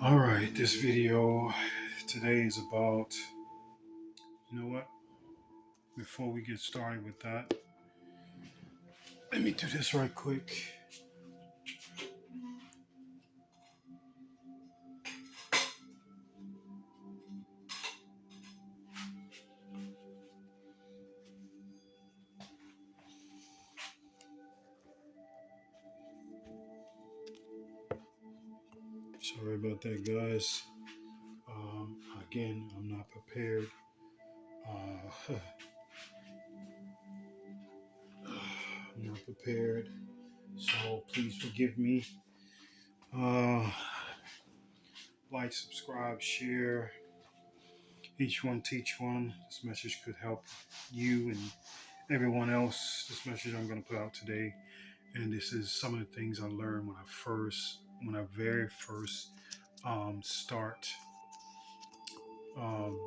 All right, this video today is about, you know what? Before we get started with that, let me do this right quick. Sorry about that, guys. Again, I'm not prepared. Uh, I'm not prepared, so please forgive me. Uh, like, subscribe, share. Each one teach one. This message could help you and everyone else. This message I'm going to put out today, and this is some of the things I learned when I very first start um,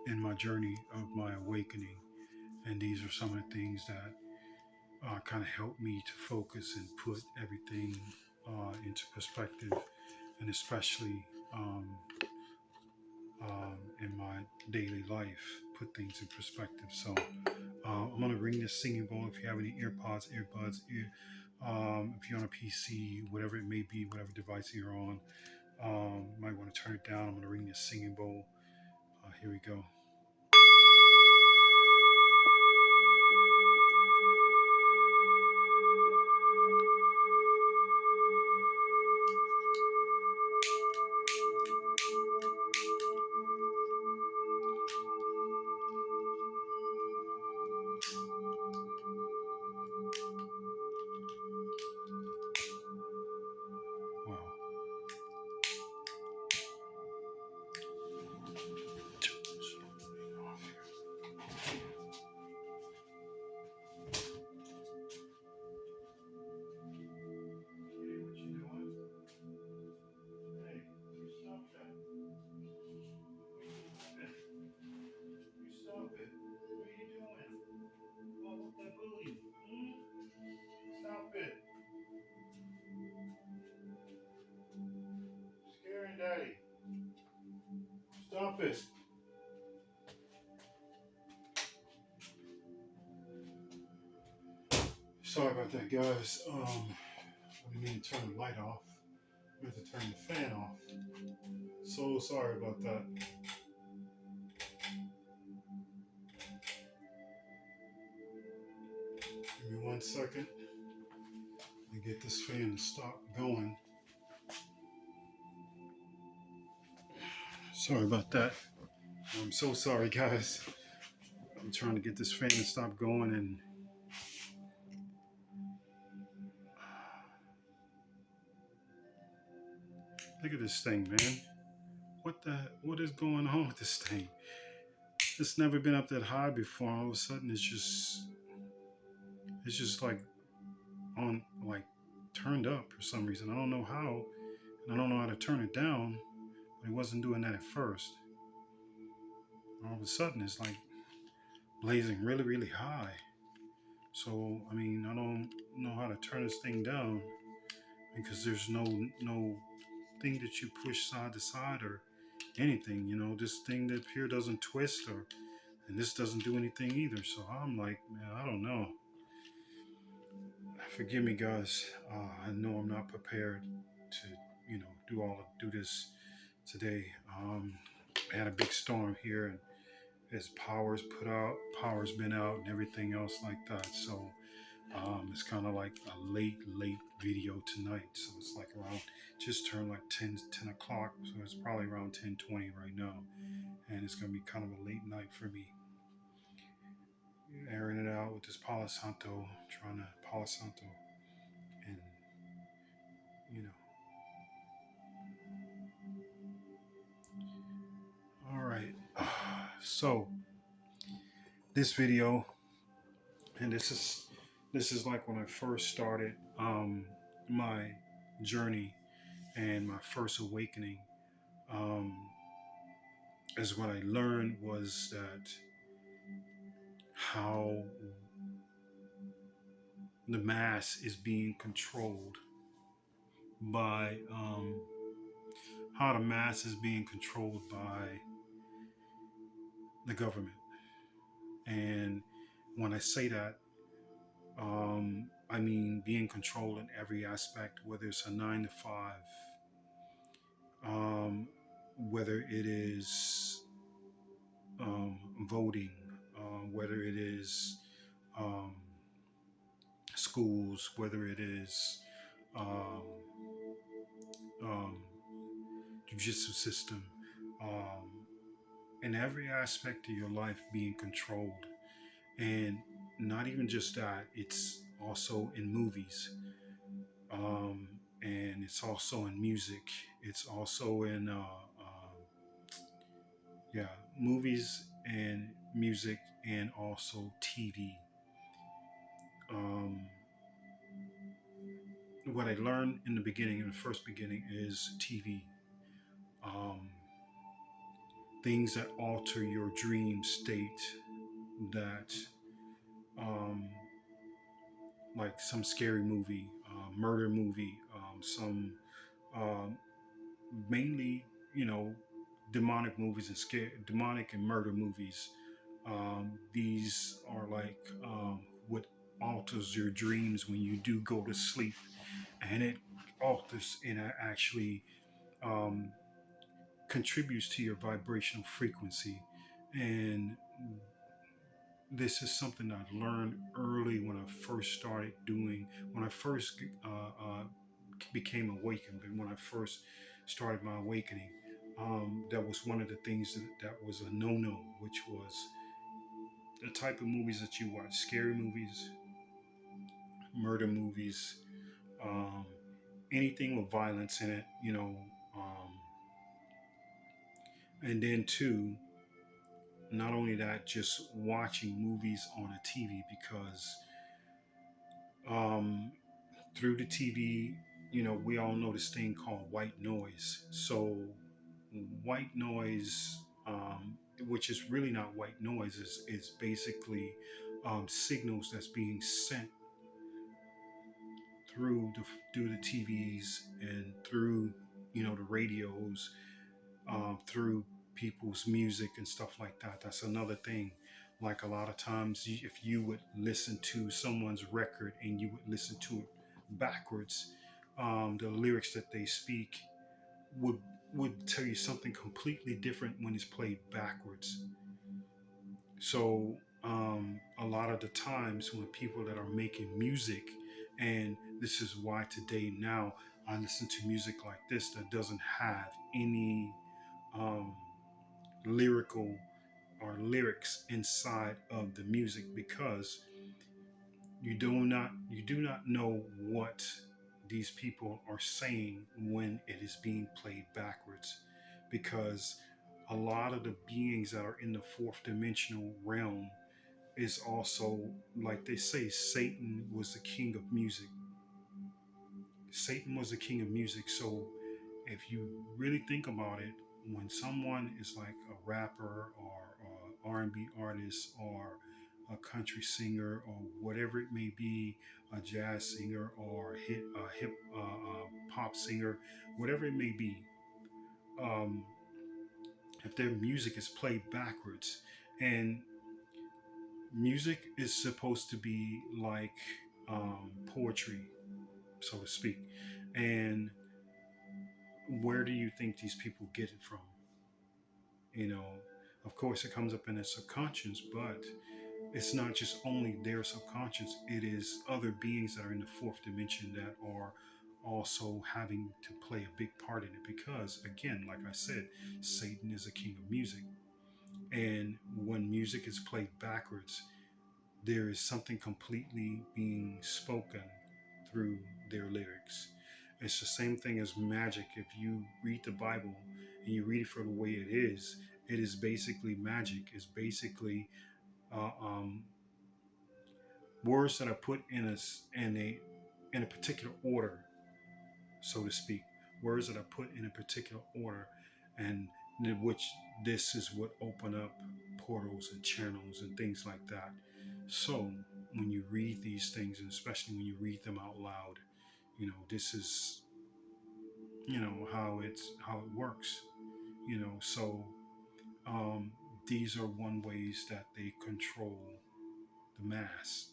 in my journey of my awakening. And these are some of the things that kind of helped me to focus and put everything into perspective, and especially in my daily life, put things in perspective. So I'm gonna ring this singing bowl. If you have any earbuds, if you're on a PC, whatever it may be, whatever device you're on, you might want to turn it down. I'm gonna ring this singing bowl. Here we go. Wow. Stop it. What are you doing? Blow up that booty. Stop it. Scaring daddy. Stop it. Sorry about that, guys. I didn't mean to turn the light off. I meant to turn the fan off. So sorry about that. Give me 1 second and get this fan to stop going. Sorry about that. I'm so sorry, guys. I'm trying to get this fan to stop going, and look at this thing, man. What is going on with this thing? It's never been up that high before. All of a sudden, it's just like on, like, turned up for some reason. I don't know how, and I don't know how to turn it down, but it wasn't doing that at first. All of a sudden, it's like blazing really, really high. So, I mean, I don't know how to turn this thing down because there's no thing that you push side to side or anything. This thing that here doesn't twist, or and this doesn't do anything either. So I'm like, man, I don't know. Forgive me, guys. I know I'm not prepared to, do this today. I had a big storm here, and as power's been out, and everything else like that. So it's kind of like a late video tonight. So it's like around, just turned like 10 o'clock. So it's probably around 10:20 right now. And it's going to be kind of a late night for me. Airing it out with this Palo Santo, trying to Palo Santo. And, you know. All right. So this video, and this is like when I first started my journey and my first awakening. Um, is what I learned was that how the mass is being controlled by how the mass is being controlled by the government. And when I say that, I mean being controlled in every aspect, whether it's a 9 to 5, whether it is voting, whether it is um, schools, whether it is um, um, judicial system, um, in every aspect of your life being controlled. And not even just that, it's also in movies, and it's also in music. It's also in yeah, movies and music, and also TV. Um, what I learned in the beginning, in the first beginning, is TV. Um, Things that alter your dream state, that um, like some scary movie, murder movie, some um, mainly, demonic movies and demonic and murder movies. These are like what alters your dreams when you do go to sleep, and it alters and it actually um, contributes to your vibrational frequency. And this is something I learned early when I first started doing, when I first became awakened, and when I first started my awakening. That was one of the things that was a no-no, which was the type of movies that you watch: scary movies, murder movies, um, anything with violence in it, and then two, not only that, just watching movies on a TV, because um, through the TV, we all know this thing called white noise. So, white noise, which is really not white noise, is basically signals that's being sent through the TVs and through the radios, through people's music and stuff like that. That's another thing. Like a lot of times, if you would listen to someone's record and you would listen to it backwards, the lyrics that they speak would would tell you something completely different when it's played backwards. So a lot of the times when people that are making music, and this is why today now I listen to music like this that doesn't have any um, lyrical or lyrics inside of the music, because you do not know what these people are saying when it is being played backwards, because a lot of the beings that are in the fourth dimensional realm is also, like they say, Satan was the king of music. Satan was the king of music. So if you really think about it, when someone is like a rapper or R&B artist or a country singer or whatever it may be, a jazz singer or hip pop singer, whatever it may be, um, if their music is played backwards, and music is supposed to be like poetry, so to speak, and where do you think these people get it from? You know, of course, it comes up in their subconscious, but it's not just only their subconscious, it is other beings that are in the fourth dimension that are also having to play a big part in it. Because, again, like I said, Satan is a king of music. And when music is played backwards, there is something completely being spoken through their lyrics. It's the same thing as magic. If you read the Bible and you read it for the way it is basically magic. It's basically uh, um, words that are put in a particular order, so to speak. Words that are put in a particular order, and which this is what open up portals and channels and things like that. So when you read these things, and especially when you read them out loud, this is how it works. So um, these are one ways that they control the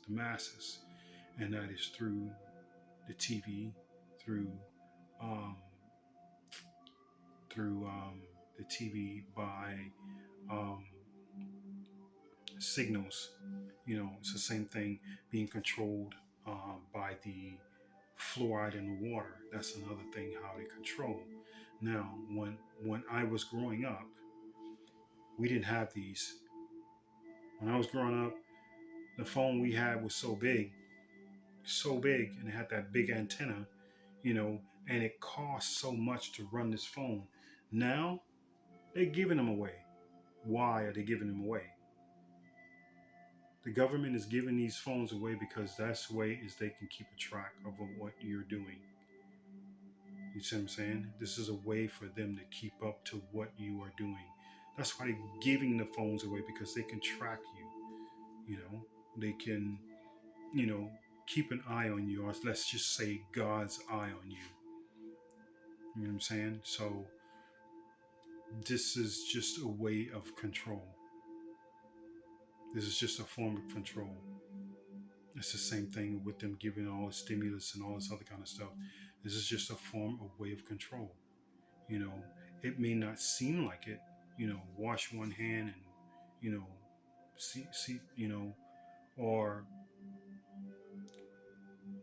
masses, and that is through the TV, through um, through the TV by um, signals. It's the same thing being controlled by the fluoride in the water. That's another thing how they control. Now, when I was growing up, we didn't have these. When I was growing up, the phone we had was so big, and it had that big antenna, you know, and it cost so much to run this phone. Now they're giving them away. Why are they giving them away? The government is giving these phones away because that's the way is they can keep a track of what you're doing. You see what I'm saying? This is a way for them to keep up to what you are doing. That's why they're giving the phones away, because they can track you. They can, you know, keep an eye on you, or let's just say God's eye on you. You know what I'm saying? So this is just a way of control. This is just a form of control. It's the same thing with them giving all the stimulus and all this other kind of stuff. This is just a form of way of control. You know, it may not seem like it. Wash one hand and see, or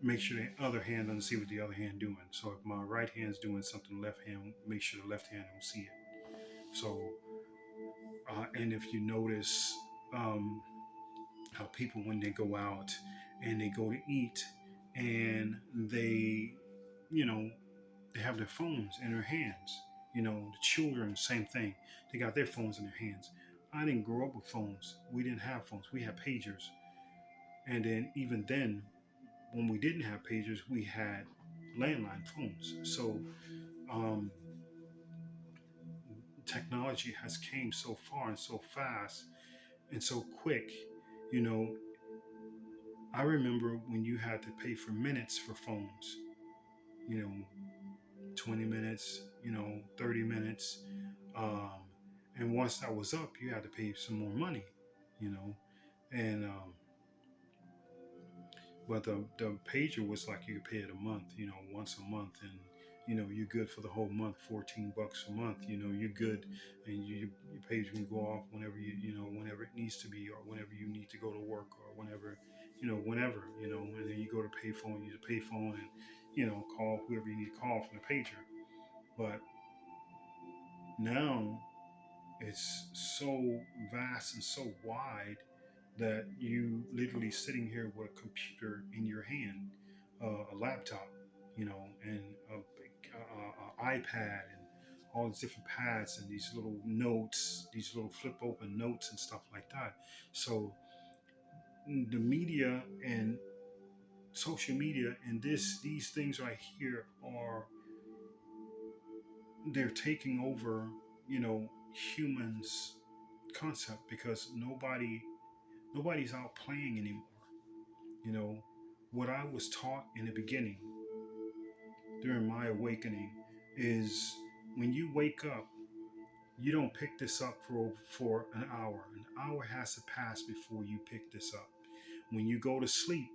make sure the other hand doesn't see what the other hand doing. So if my right hand's doing something, left hand, make sure the left hand don't see it. So, and if you notice how people, when they go out and they go to eat, and you know, they have their phones in their hands. The children, same thing. They got their phones in their hands. I didn't grow up with phones. We didn't have phones. We had pagers. And then even then, when we didn't have pagers, we had landline phones. So um, technology has came so far and so fast and so quick. You know, I remember when you had to pay for minutes for phones. You know, 20 minutes. 30 minutes. Um, and once that was up, you had to pay some more money. You know, and But the pager was like you could pay it a month, once a month, and you're good for the whole month. $14 a month, you're good, and your page can go off whenever whenever it needs to be, or whenever you need to go to work, or whenever, whenever, and then you go to payphone, use a payphone, and call whoever you need to call from the pager. But now it's so vast and so wide that you literally sitting here with a computer in your hand, a laptop, and a iPad, and all these different pads, and these little notes, these little flip open notes and stuff like that. So the media and social media and these things right here are, they're taking over, humans concept, because nobody's out playing anymore. You know, what I was taught in the beginning during my awakening is, when you wake up, you don't pick this up for an hour. An hour has to pass before you pick this up. When you go to sleep,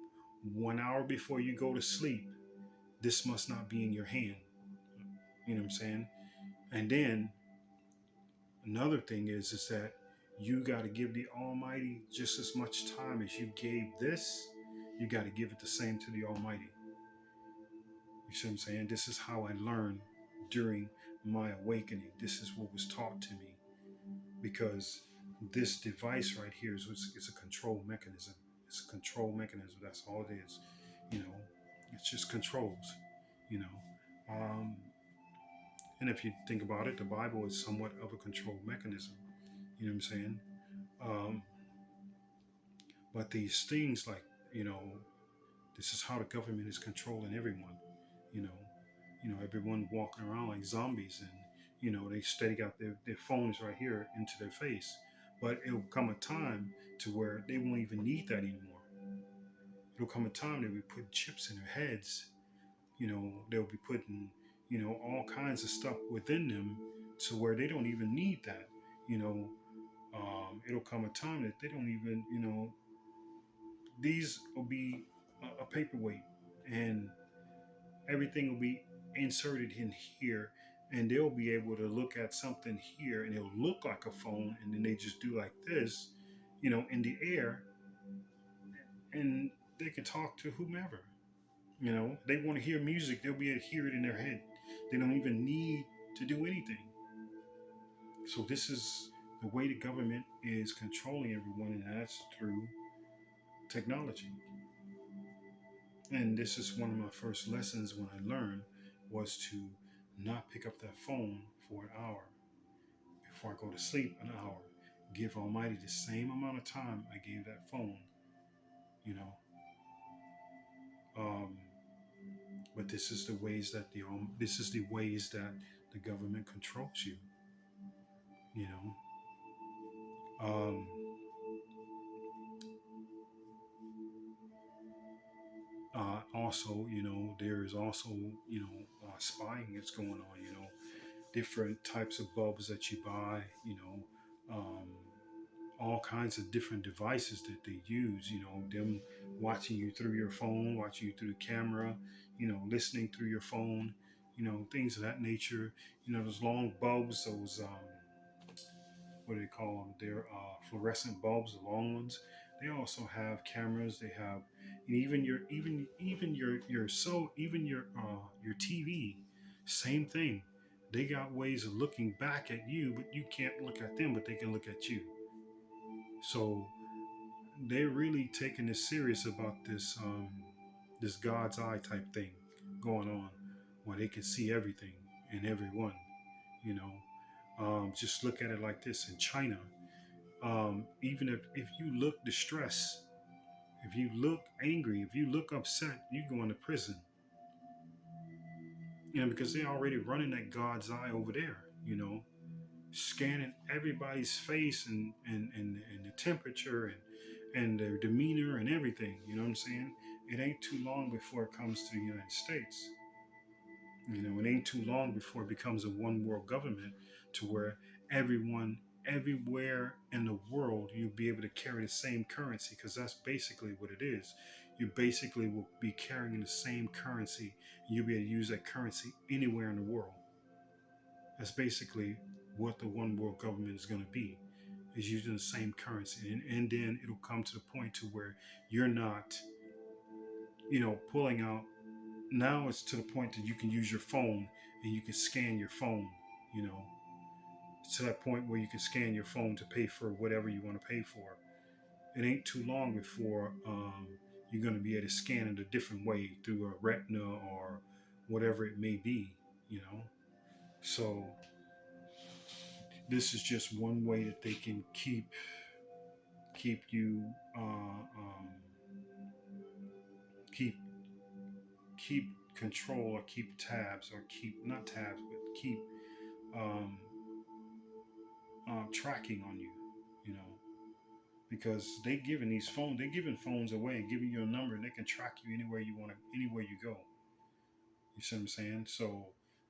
1 hour before you go to sleep, this must not be in your hand. You know what I'm saying? And then another thing is that you got to give the Almighty just as much time as you gave this. You got to give it the same to the Almighty. You see what I'm saying? This is how I learned during my awakening. This is what was taught to me, because this device right here is a control mechanism. It's a control mechanism. That's all it is. It's just controls. You know, um, and if you think about it, the Bible is somewhat of a control mechanism. You know what I'm saying? Um, but these things, like, this is how the government is controlling everyone. You know, everyone walking around like zombies, and they steady got their phones right here into their face. But it'll come a time to where they won't even need that anymore. It'll come a time that we put chips in their heads. They'll be putting, all kinds of stuff within them to where they don't even need that. You know, it'll come a time that they don't even, these will be a paperweight, and everything will be inserted in here, and they'll be able to look at something here and it'll look like a phone, and then they just do like this, in the air, and they can talk to whomever. They want to hear music, they'll be able to hear it in their head. They don't even need to do anything. So this is the way the government is controlling everyone, and that's through technology. And this is one of my first lessons when I learned was to not pick up that phone for an hour before I go to sleep. An hour. Give Almighty the same amount of time I gave that phone. You know. Um, but this is the ways that the government controls you. You know. Um, Also, there is also, spying that's going on. Different types of bulbs that you buy. All kinds of different devices that they use. Them watching you through your phone, watching you through the camera. Listening through your phone. Things of that nature. Those long bulbs, those what do they call them? They're fluorescent bulbs, the long ones. They also have cameras. They have, and even your TV, same thing. They got ways of looking back at you, but you can't look at them, but they can look at you. So they're really taking this serious about this God's eye type thing going on, where they can see everything and everyone. You know, just look at it like this in China. Even if you look distressed, if you look angry, if you look upset, you go into prison. Because they're already running that God's eye over there. Scanning everybody's face and the temperature and their demeanor and everything. You know what I'm saying? It ain't too long before it comes to the United States. It ain't too long before it becomes a one world government to where everyone, everywhere in the world, you'll be able to carry the same currency, because that's basically what it is. You basically will be carrying the same currency, and you'll be able to use that currency anywhere in the world. That's basically what the one world government is going to be, is using the same currency. And then it'll come to the point to where you're not, pulling out. Now it's to the point that you can use your phone and you can scan your phone, you know, to that point where you can scan your phone to pay for whatever you want to pay for. It ain't too long before you're going to be able to scan it a different way through a retina or whatever it may be, you know. So this is just one way that they can keep you keep keep control, or keep tabs, or keep not tabs but keep um, tracking on you, you know, because they're giving phones away and giving you a number, and they can track you anywhere you want to, anywhere you go. You see what I'm saying? So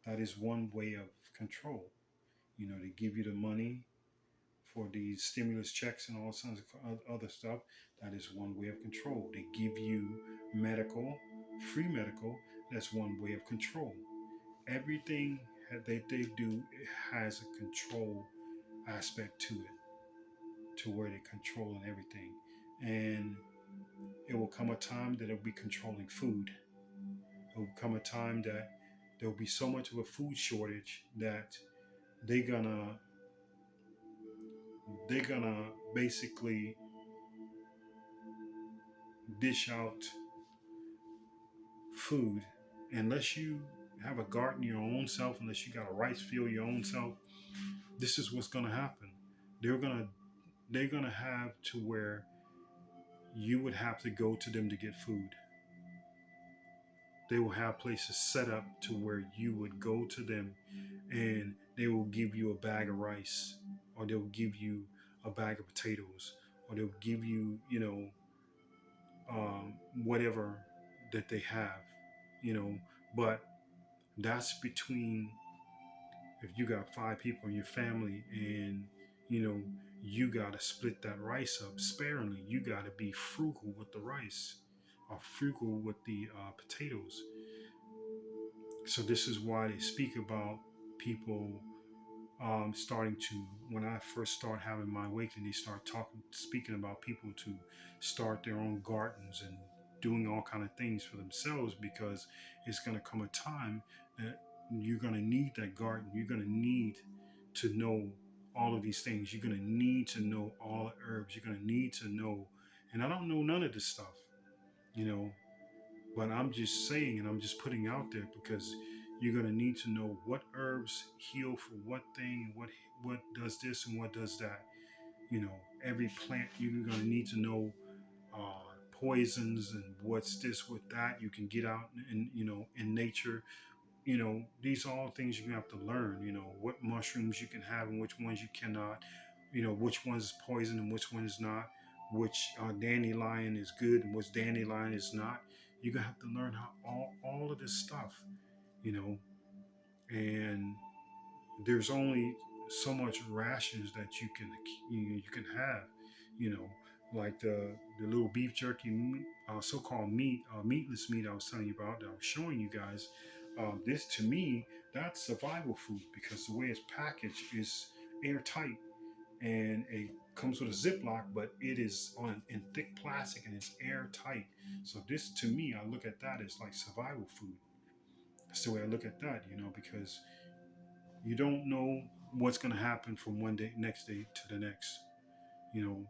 that is one way of control. They give you the money for these stimulus checks and all sorts of other stuff. That is one way of control. They give you medical, free medical. That's one way of control. Everything that they do has a control aspect to it, to where they're controlling everything. And it will come a time that it'll be controlling food. It will come a time that there will be so much of a food shortage that they're gonna they're gonna basically dish out food. Unless you have a garden your own self, unless you got a rice field your own self, this is what's gonna happen. They're gonna they're gonna have to where you would have to go to them to get food. They will have places set up to where you would go to them, and they will give you a bag of rice, or they'll give you a bag of potatoes, or they'll give you, whatever that they have, you know. But That's between, if you got 5 people in your family and you know you got to split that rice up sparingly, you got to be frugal with the rice or frugal with the potatoes. So this is why they speak about people starting to, when I first start having my awakening, they start speaking about people to start their own gardens and doing all kind of things for themselves, because it's going to come a time that you're going to need that garden. You're going to need to know all of these things. You're going to need to know all the herbs. You're going to need to know, and I don't know none of this stuff, you know, but I'm just saying, and I'm just putting out there, because you're gonna need to know what herbs heal for what thing, what does this and what does that. You know, every plant you're gonna need to know poisons and what's this, what that you can get out in, in nature. You know, these are all things you're gonna have to learn. You know, what mushrooms you can have and which ones you cannot. You know, which one's is poison and which one is not. Which dandelion is good and which dandelion is not. You're gonna have to learn how all of this stuff. You know, and there's only so much rations that you can have. You know, like the little beef jerky, so-called meatless meat I was telling you about, that I was showing you guys. This to me, that's survival food, because the way it's packaged is airtight, and it comes with a Ziploc, but it is on in thick plastic and it's airtight. So this to me, I look at that as like survival food. That's the way I look at that, because you don't know what's going to happen from one day, next day to the next. You know,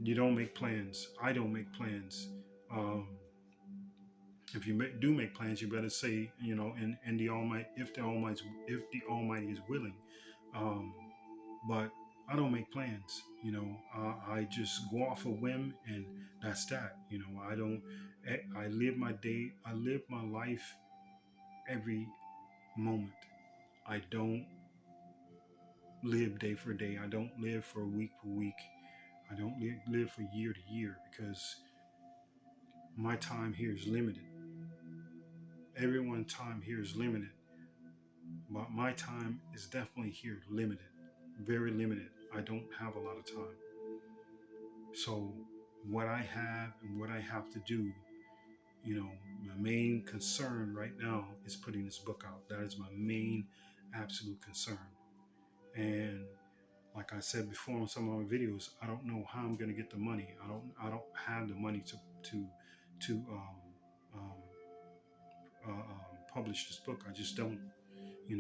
you don't make plans. I don't make plans. Um, if you do make plans, you better say, in the Almighty, if the Almighty is willing. Um, but I don't make plans. I just go off a whim, and that's that. I don't. I live my day. I live my life every moment. I don't live day for day. I don't live for week for week. I don't live for year to year, because my time here is limited. Everyone's time here is limited, but my time is definitely here limited, very limited. I don't have a lot of time. So what I have and what I have to do, my main concern right now is putting this book out. That is my main absolute concern. And like I said before in some of my videos, I don't know how I'm going to get the money. I don't have the money to publish this book. I just don't. You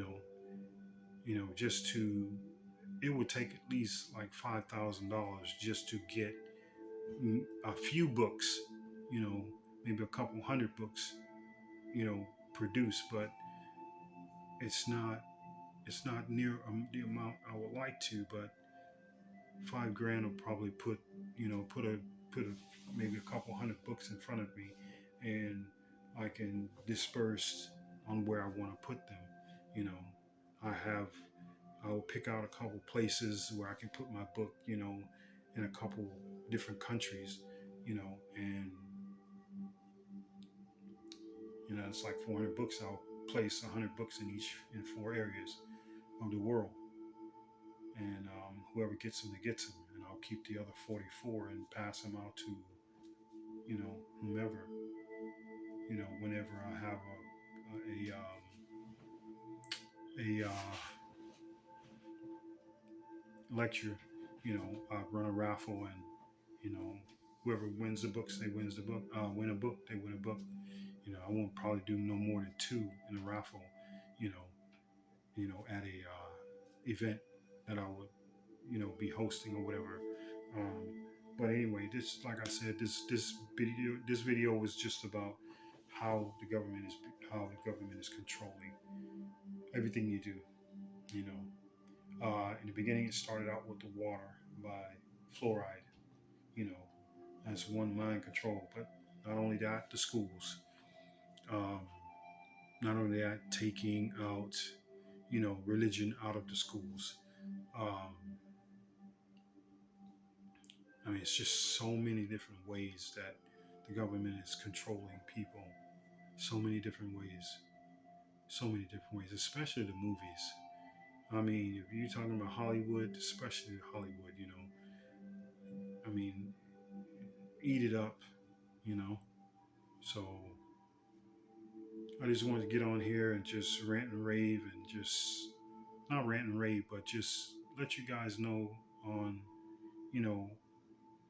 know, just to, it would take at least like $5,000 just to get a few books. Maybe a couple hundred books. Produced, but it's not. It's not near the amount I would like to, but $5,000 will probably put maybe a couple hundred books in front of me, and I can disperse on where I want to put them. You know, I have I'll pick out a couple places where I can put my book. In a couple different countries. And it's like 400 books. I'll place 100 books in 4 areas of the world, and whoever gets them, they gets them, and I'll keep the other 44 and pass them out to whomever. Whenever I have a lecture, I run a raffle, and whoever wins the books, they wins the book. Win a book, they win a book. I won't probably do no more than 2 in a raffle. You know, at a event that I would be hosting or whatever. But anyway, like I said, this video was just about how the government is controlling everything you do. In the beginning, it started out with the water by fluoride. You know, that's one mind control. But not only that, the schools. Um, Not only that, taking out religion out of the schools. Um, I mean, it's just so many different ways that the government is controlling people. So many different ways. so many different ways, especially the movies. I mean, if you're talking about Hollywood, especially Hollywood, I mean, eat it up, you know. So I just wanted to get on here and just rant and rave and just not rant and rave, but just let you guys know on, you know,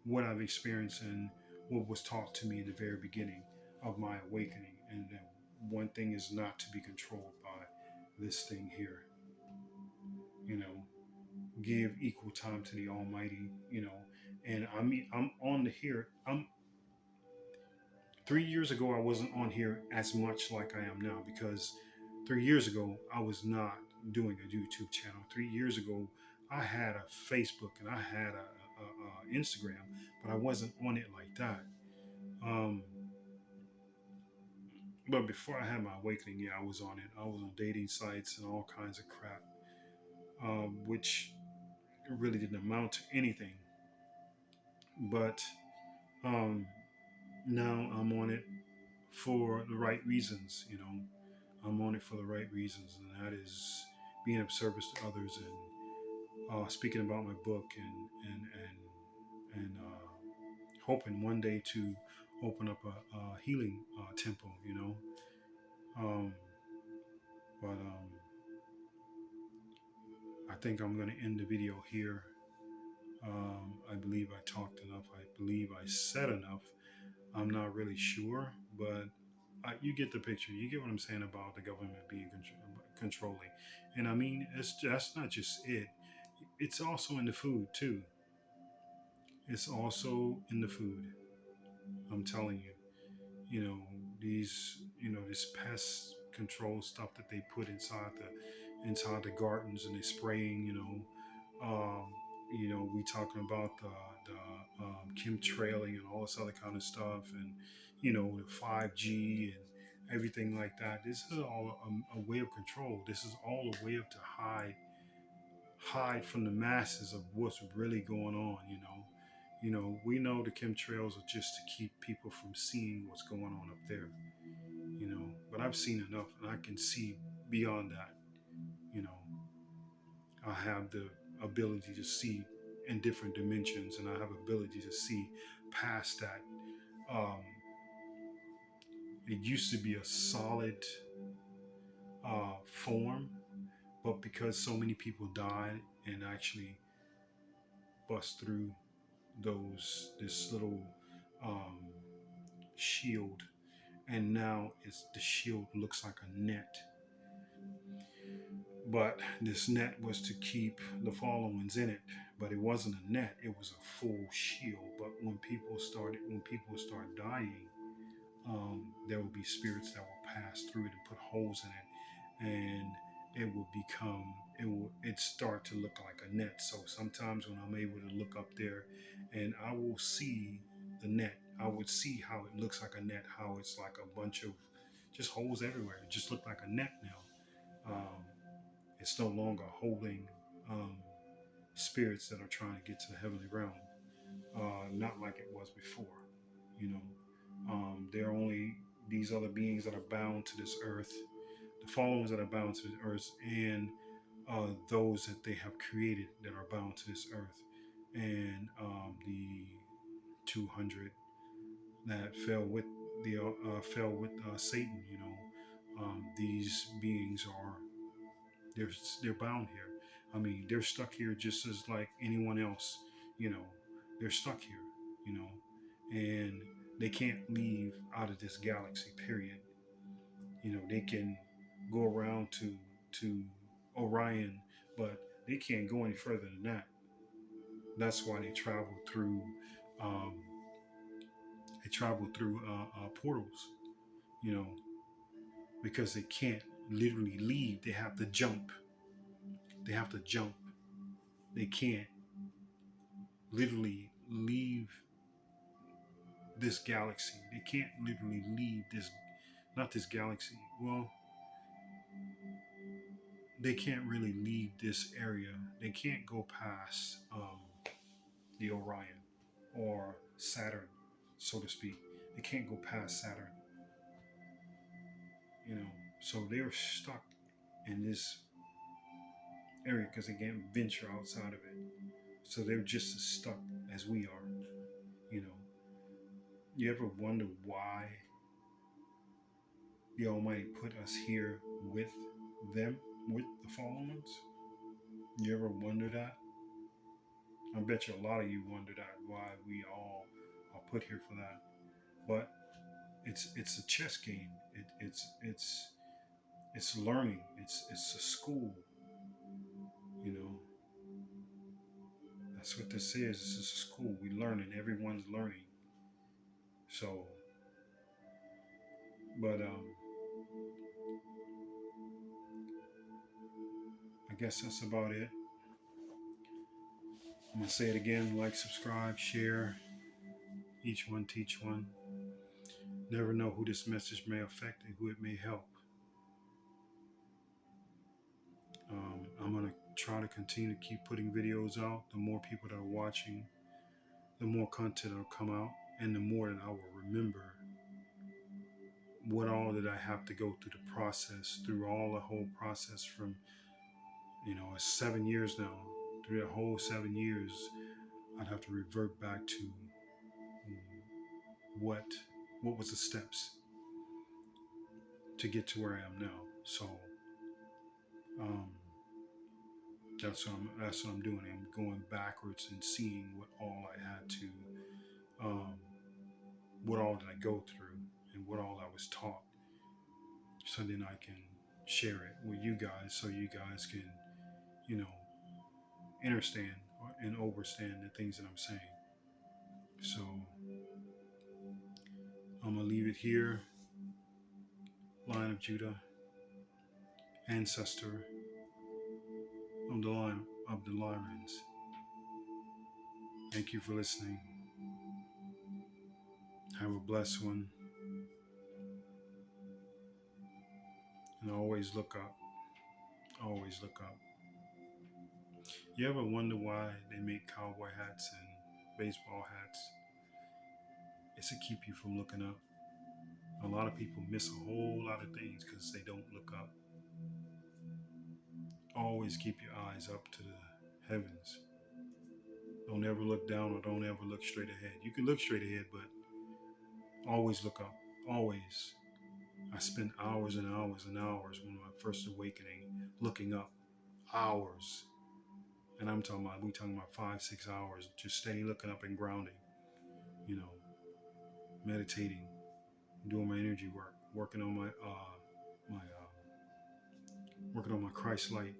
what I've experienced and what was taught to me in the very beginning of my awakening. And that one thing is not to be controlled by this thing here, you know, give equal time to the Almighty, And I mean, I'm on the here. 3 years ago, I wasn't on here as much like I am now because 3 years ago, I was not doing a YouTube channel. 3 years ago, I had a Facebook and I had a Instagram, but I wasn't on it like that. Um, but before I had my awakening, yeah, I was on it. I was on dating sites and all kinds of crap, which really didn't amount to anything. But um, now I'm on it for the right reasons. I'm on it for the right reasons, and that is being of service to others and speaking about my book and hoping one day to open up a healing temple. Um, but I think I'm going to end the video here. I believe I talked enough. I believe I said enough. I'm not really sure, but you get the picture. You get what I'm saying about the government being controlling. And I mean, that's not just it. It's also in the food too. It's also in the food. I'm telling you. You know this pest control stuff that they put inside the gardens and they spraying. We talking about the chemtrailing and all this other kind of stuff, and the 5G and everything like that. This is all a way of control. This is all a way of to hide from the masses of what's really going on. We know the chemtrails are just to keep people from seeing what's going on up there. But I've seen enough, and I can see beyond that. You know, I have the ability to see in different dimensions, and I have ability to see past that. Um, it used to be a solid form, but because so many people died and actually bust through this little um, shield, and now the shield looks like a net. But this net was to keep the fallen ones in it, but it wasn't a net, it was a full shield. But when people start dying, there will be spirits that will pass through it and put holes in it, and it start to look like a net. So sometimes when I'm able to look up there and I will see the net, I would see how it looks like a net, how it's like a bunch of just holes everywhere. It just looked like a net now. It's no longer holding um, spirits that are trying to get to the heavenly realm, not like it was before. You know, there are only these other beings that are bound to this earth, the followers that are bound to the earth, and those that they have created that are bound to this earth, and the 200 that fell with Satan. These beings are they're bound here. I mean, they're stuck here just as like anyone else. You know, they're stuck here. You know, and they can't leave out of this galaxy. Period. They can go around to Orion, but they can't go any further than that. That's why they travel through. Um, portals. You know, because they can't literally leave. They have to jump. They have to jump. They can't literally leave this galaxy. They can't literally leave this, not this galaxy. Well, they can't really leave this area. They can't go past the Orion or Saturn, so to speak. They can't go past Saturn. You know. So they're stuck in this area because they can't venture outside of it. So they're just as stuck as we are. You know, you ever wonder why the Almighty put us here with them, with the fallen ones? You ever wonder that? I bet you a lot of you wonder that, why we all are put here for that. But it's a chess game. It's learning. It's a school. You know, that's what this is. This is a school. We learning. Everyone's learning. So, but I guess that's about it. I'm gonna say it again: like, subscribe, share. Each one teach one. Never know who this message may affect and who it may help. I'm gonna try to continue to keep putting videos out. The more people that are watching, the more content will come out, and the more that I will remember what all did I have to go through the process, through all the whole process from, it's 7 years now. Through the whole 7 years, I'd have to revert back to what was the steps to get to where I am now. So um, that's what I'm doing. I'm going backwards and seeing what all I had to, what all did I go through, and what all I was taught, so then I can share it with you guys, so you guys can, understand and overstand the things that I'm saying. So I'm gonna leave it here. Lion of Judah, ancestor of the Lions. Thank you for listening. Have a blessed one. And always look up. Always look up. You ever wonder why they make cowboy hats and baseball hats? It's to keep you from looking up. A lot of people miss a whole lot of things because they don't look up. Always keep your eyes up to the heavens. Don't ever look down, or don't ever look straight ahead. You can look straight ahead, but always look up. Always. I spent hours and hours and hours when my first awakening looking up. Hours. And we talking about 5-6 hours, just steady looking up and grounding, meditating, doing my energy work, working on working on my Christ light.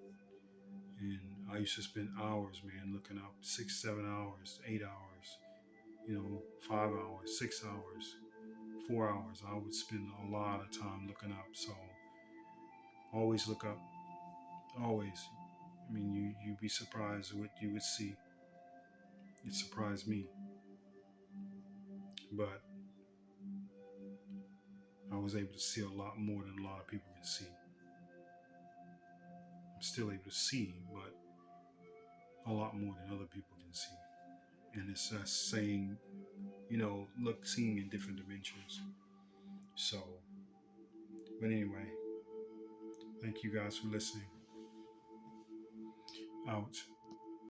And I used to spend hours, man, looking up, 6-7 hours, 8 hours, 5 hours, 6 hours, 4 hours. I would spend a lot of time looking up. So always look up. Always. I mean, you'd be surprised what you would see. It surprised me. But I was able to see a lot more than a lot of people can see. I'm still able to see, but a lot more than other people can see. And it's just saying, seeing in different dimensions. So, but anyway, thank you guys for listening. Out.